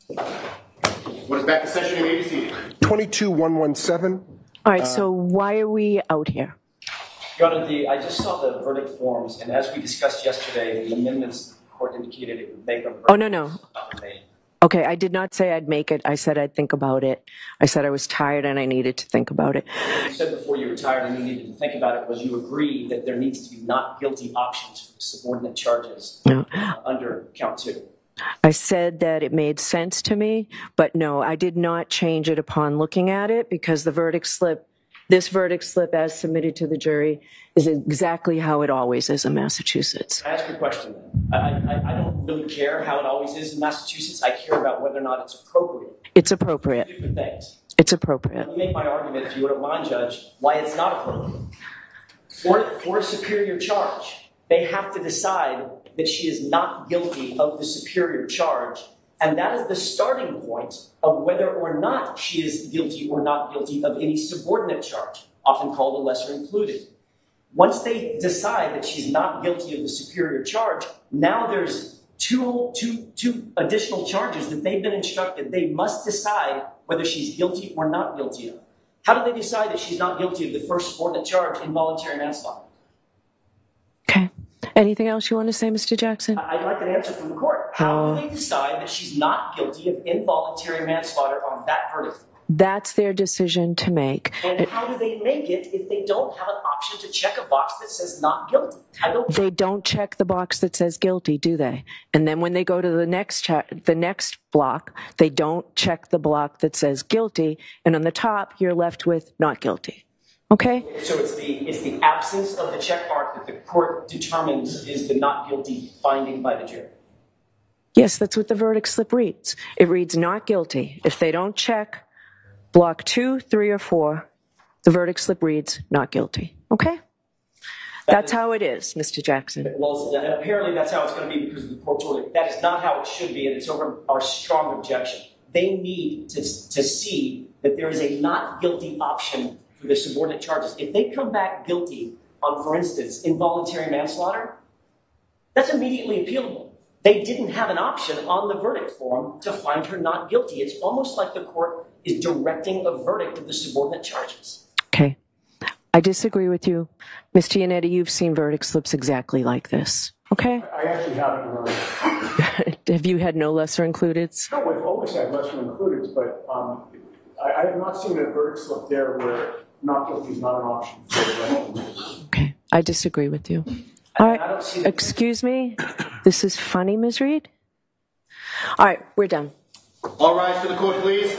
What is back to session? You may be seated. 22-117. All right, so why are we out here? Your Honor, I just saw the verdict forms, and as we discussed yesterday, the amendments the court indicated it would make a verdict. Oh, no. Okay, I did not say I'd make it. I said I'd think about it. I said I was tired and I needed to think about it. What you said before you were tired and you needed to think about it was you agreed that there needs to be not guilty options for subordinate charges under count 2. I said that it made sense to me, but no, I did not change it upon looking at it because the verdict slip, this verdict slip as submitted to the jury, is exactly how it always is in Massachusetts. I ask you a question then. I don't really care how it always is in Massachusetts. I care about whether or not it's appropriate. It's appropriate. Different things. It's appropriate. Let me make my argument, if you wouldn't mind, Judge, why it's not appropriate. For a superior charge, they have to decide that she is not guilty of the superior charge, and that is the starting point of whether or not she is guilty or not guilty of any subordinate charge, often called a lesser included. Once they decide that she's not guilty of the superior charge, now there's two additional charges that they've been instructed they must decide whether she's guilty or not guilty of. How do they decide that she's not guilty of the first subordinate charge, involuntary manslaughter? Okay. Anything else you want to say, Mr. Jackson? I'd like an answer from the court. How do they decide that she's not guilty of involuntary manslaughter on that verdict? That's their decision to make. And how do they make it if they don't have an option to check a box that says not guilty? They don't check the box that says guilty, do they? And then when they go to the next block, they don't check the block that says guilty, and on the top, you're left with not guilty. Okay? So it's the absence of the check mark that the court determines is the not guilty finding by the jury. Yes, that's what the verdict slip reads. It reads not guilty. If they don't check block 2, 3, or 4, the verdict slip reads not guilty. Okay? That's how it is, Mr. Jackson. Well, apparently that's how it's going to be because of the court's order. That is not how it should be, and it's over our strong objection. They need to see that there is a not guilty option for the subordinate charges. If they come back guilty on, for instance, involuntary manslaughter, that's immediately appealable. They didn't have an option on the verdict form to find her not guilty. It's almost like the court is directing a verdict of the subordinate charges. Okay. I disagree with you. Ms. Giannetti, you've seen verdict slips exactly like this. Okay? I actually haven't really. Have you had no lesser includeds? No, we've always had lesser includeds, but I have not seen a verdict slip there where not guilty is not an option for the lesser. Okay. I disagree with you. All right. Excuse me? This is funny, Ms. Reed? All right. We're done. All rise for the court, please.